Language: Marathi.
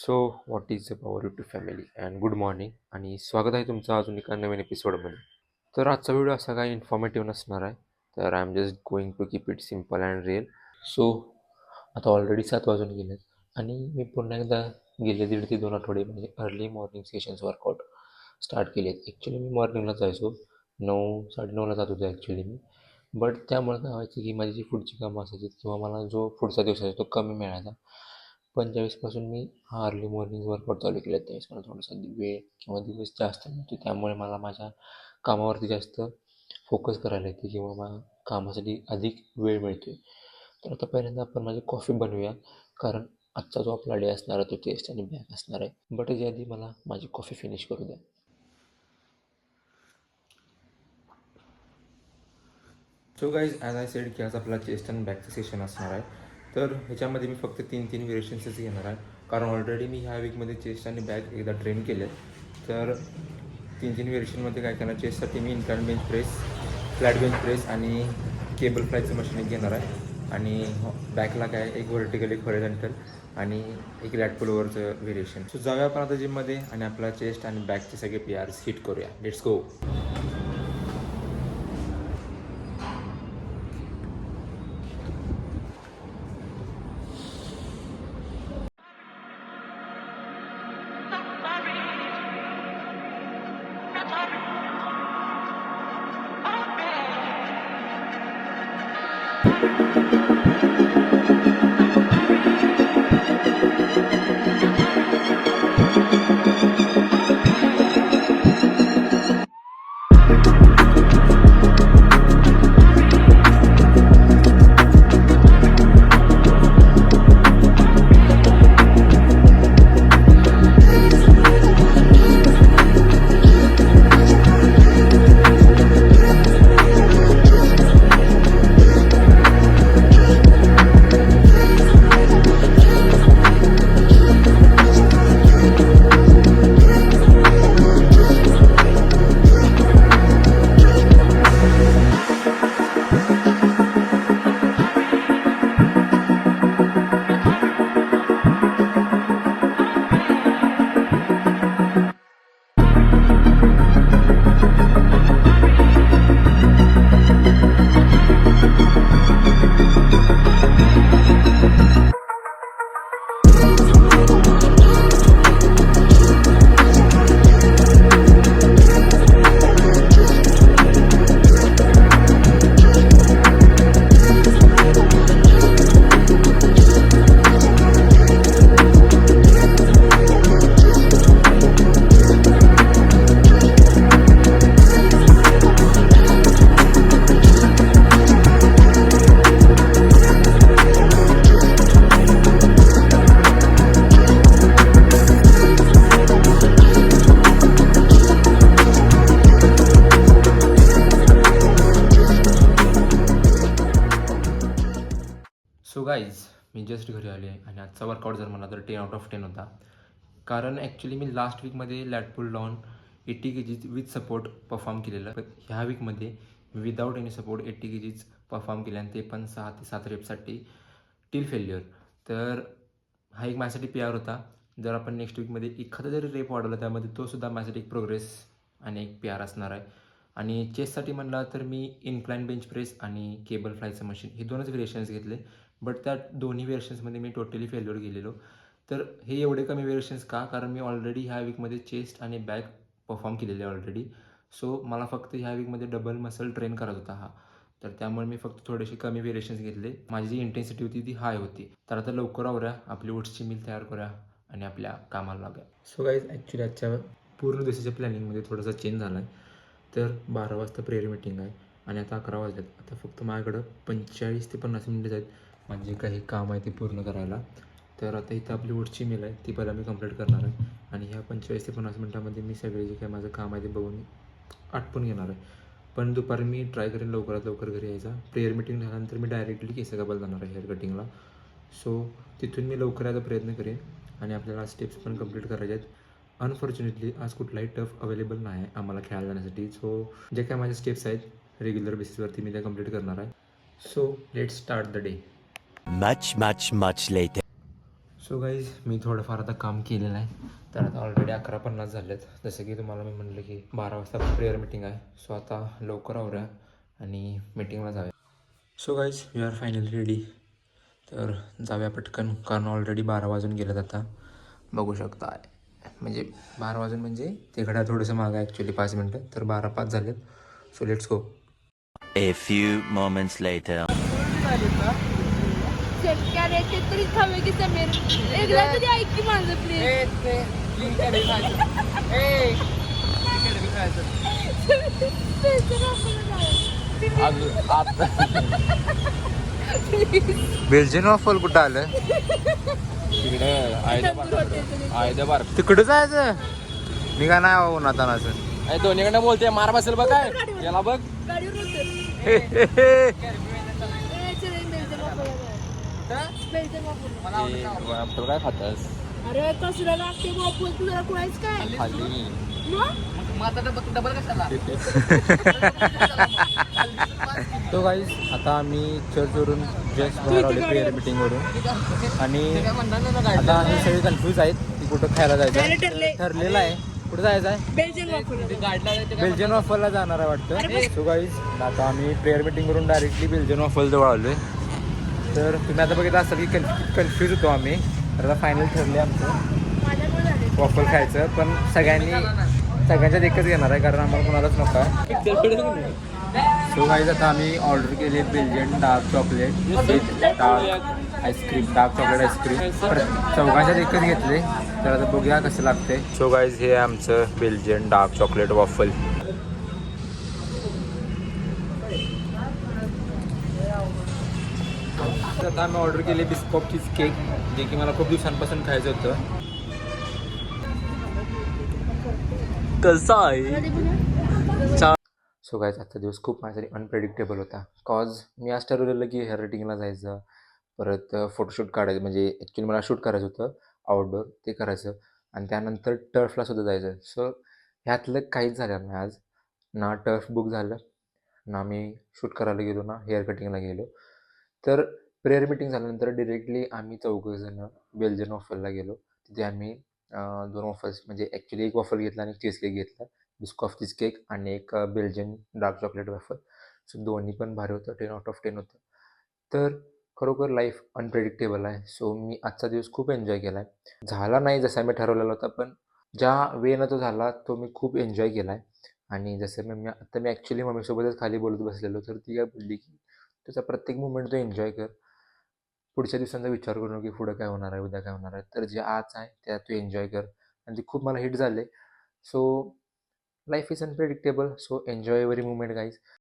So what is the power YouTube family and good morning आणि स्वागत आहे तुमचं अजून एका नवीन एपिसोडमध्ये. तर आजचा व्हिडिओ असा काही इन्फॉर्मेटिव्ह नसणार आहे. तर I am just going to keep it simple and real. So आता ऑलरेडी 7 वाजून गेलेत आणि मी पुन्हा एकदा गेले 1.5 ते 2 आठवडे म्हणजे early morning sessions workout start केले आहेत. ॲक्च्युली मी मॉर्निंगला जायचो 9-9:30ला जात होतो ॲक्च्युली मी. बट त्यामुळे काय व्हायचं की माझी जी पुढची कामं असायची किंवा मला जो पुढचा दिवस असायचा तो कमी मिळायचा. पण ज्यावेळेसपासून मी हा अर्ली मॉर्निंग वर्कआउट चालू केलं त्यावेळेस मला थोडासा वेळ किंवा दिवस जास्त मिळतो. त्यामुळे मला माझ्या कामावरती जास्त फोकस करायला येते किंवा मला कामासाठी अधिक वेळ मिळतो आहे. तर आता पहिल्यांदा आपण माझी कॉफी बनवूया, कारण आजचा जो आपला डे असणार आहे तो चेस्ट आणि बॅक असणार आहे. बट त्याच्या आधी मला माझी कॉफी फिनिश करू द्या. So guys as I said की आज आपला चेस्ट अँड बॅकचं सेशन असणार आहे. तर ह्याच्यामध्ये मी फक्त 3 व्हेरिएशन्सच घेणार आहे, कारण ऑलरेडी मी ह्या वीकमध्ये चेस्ट आणि बॅक एकदा ट्रेन केले. तर 3 व्हेरिएशनमध्ये काय करणार, चेस्टसाठी मी incline bench press, flat bench press आणि केबल फ्लायचं मशीन एक घेणार आहे. आणि बॅकला काय एक व्हर्टिकल एक हॉरिझॉन्टल आणि एक लॅट पुलवरचं व्हेरिएशन. सो जाऊया आपण आता जिममध्ये आणि आपला चेस्ट आणि बॅकचे सगळे PRs हिट करूया. Let's go. So guys me just घरी आले आणि आजचा वर्कआउट जर म्हणा तर 10/10 होता. कारण ॲक्च्युली मी लास्ट वीकमध्ये lat pull down 80 kgs with support perform केलेलं. पण ह्या वीकमध्ये without any support 80 kgs perform केले आणि ते पण 6 ते 7 रेपसाठी टिल फेल्युअर. तर हा एक माझ्यासाठी PR होता. जर आपण नेक्स्ट वीकमध्ये एखादा जरी रेप वाढवला त्यामध्ये तोसुद्धा माझ्यासाठी एक प्रोग्रेस आणि एक PR असणार आहे. आणि चेस्टसाठी म्हणला तर मी इन्क्लाइन बेंच प्रेस आणि केबल फ्लायचं मशीन हे 2च व्हेरिएशन्स घेतले. बट त्या दोन्ही व्हेरिएशन्समध्ये मी टोटली फेल्युअर गेलेलो. तर हे एवढे कमी व्हेरिएशन्स का, कारण मी ऑलरेडी ह्या वीकमध्ये चेस्ट आणि बॅक परफॉर्म केलेले ऑलरेडी. सो मला फक्त ह्या वीकमध्ये डबल मसल ट्रेन करत होता हा. तर त्यामुळे मी फक्त थोडेसे कमी व्हेरिएशन्स घेतले. माझी जी इंटेन्सिटी होती ती हाय होती. तर आता लवकर आवरूया, आपली ओट्सची मिल तयार करूया आणि आपल्या कामाला लागूया. सो गाईज ॲक्च्युली आजच्या पूर्ण दिवसाच्या प्लॅनिंगमध्ये थोडासा चेंज झाला आहे. तर 12 वाजता प्रेयर मीटिंग आहे आणि आता 11 वाजलेत. आता फक्त माझ्याकडं 45 ते 50 मिनिटं आहेत माझे काही काम आहे ते पूर्ण करायला. तर आता इथं आपली ओट्सची मिल आहे ती पहिला मी कंप्लीट करणार आहे आणि ह्या 45 ते 50 मिनटामध्ये मी सगळे जे काही माझं काम आहे ते बघून आटपून घेणार आहे. पण दुपारी मी ट्राय करेन लवकरात लवकर घरी यायचा. प्रेयर मीटिंग झाल्यानंतर मी डायरेक्टली केस कापायला जाणार आहे हेअर कटिंगला. सो तिथून मी लवकर यायचा प्रयत्न करेन आणि आपल्याला स्टेप्स पण कंप्लीट करायचे आहेत. अनफॉर्च्युनेटली आज कुठलाही टफ अवेलेबल नाही आहे आम्हाला खेळायला जाण्यासाठी. सो जे काय माझे स्टेप्स आहेत रेग्युलर बेसिसवरती मी त्या कंप्लीट करणार आहे. So let's start the day. Much later. So guys मी थोडंफार आता काम केलेलं आहे. तर आता ऑलरेडी 11:50 झालेत. जसं की तुम्हाला मी म्हटलं की 12 वाजता प्रेयर मीटिंग आहे. सो आता लवकर आवरूया आणि मीटिंगला जाऊया. So guys we are finally ready. तर जाऊया पटकन, कारण ऑलरेडी 12 वाजून गेलेत आता. बघू शकता म्हणजे 12 वाजून म्हणजे ते घड्याळ थोडंसं मागं आहे ॲक्च्युली 5 मिनटं. तर 12:05 झालेत. So let's go. A few moments later. शेतकऱ्या ते तरी थांबे की जमेल एकदा तरी ऐक की माझं प्लीज बेल्जियन वॉफल कुठं आलं? तिकडं जायचं. मी का नाही हो नातानाचं दोन्हीकडे बोलते मार बसेल बघ काय याला बघ. गाडीवर आपलं काय खातास अरे कसला लागते बापू तुला कुणाच काय खाली तो गाईज आता आम्ही चर्चवरून जस्ट बाहेर आलो प्रेयर मीटिंगवरून. आणि आता आम्ही सगळे कन्फ्यूज आहेत की कुठं खायला जायचं. ठरलेलं आहे कुठं जायचं आहे. बेल्जियन वॉफलला जाणार आहे वाटतं. सो गाईज आता आम्ही प्रेयर मीटिंगवरून डायरेक्टली बेल्जियन वॉफल जवळ आलो आहे. तर तुम्ही आता बघितलं असाल की कन्फ्यूज होतो आम्ही. तर आता फायनल ठरले आमचं वॉफल खायचं, पण सगळ्यांच्यात एकच घेणार आहे कारण आम्हाला कोणालाच नको आहे. सो गाईज आता आम्ही ऑर्डर केले Belgian dark chocolate dark ice cream, dark chocolate ice cream. चौघांच्यात एकच घेतले. तर आता बघूया कसं लागते. सो गाईज हे आमचं बेल्जियन डार्क चॉकलेट वॉफल. आता आम्ही ऑर्डर केले बिस्कॉप चीज केक, जे की मला खूप दिवसांपासून खायचं होतं. कसं आहे. सो गाईज आजचा दिवस खूप माझ्यासाठी अनप्रेडिक्टेबल होता. कॉज मी आज ठरवलेलं की हेअर रेटिंगला जायचं, परत फोटोशूट काढायचं, म्हणजे ॲक्च्युली मला शूट करायचं होतं आउटडोअर, ते करायचं आणि त्यानंतर टर्फलासुद्धा जायचं. सो ह्यातलं काहीच झालं नाही आज. ना टर्फ बुक झालं, ना मी शूट करायला गेलो, ना हेअर कटिंगला गेलो. तर प्रेयर मीटिंग झाल्यानंतर डिरेक्टली आम्ही चौघंजणं बेल्जियन वॉफलला गेलो. तिथे आम्ही 2 वॉफल्स, म्हणजे ॲक्च्युली एक वॉफल घेतला आणि चीज केक घेतला. बिस्कॉफ चीज केक आणि एक Belgian dark chocolate waffle. So दोन्ही पण भारी होतं. 10/10 होतं. तर खरोखर लाईफ अनप्रेडिक्टेबल आहे. सो मी आजचा दिवस खूप एन्जॉय केला आहे. झाला नाही जसा मी ठरवलेला होता, पण ज्या वेनं तो झाला तो मी खूप एन्जॉय केला आहे. आणि जसं मी ॲक्च्युली मम्मीसोबतच खाली बोलत बसलेलो, तर ती काय बोलली की तुझा प्रत्येक मुमेंट तो एन्जॉय कर. पुढच्या दिवसांचा विचार करू नको की पुढं काय होणार आहे, उद्या काय होणार आहे. तर जे आज आहे त्यात तू एन्जॉय कर. आणि ते खूप मला हिट झाले. So life is unpredictable. So enjoy every moment guys.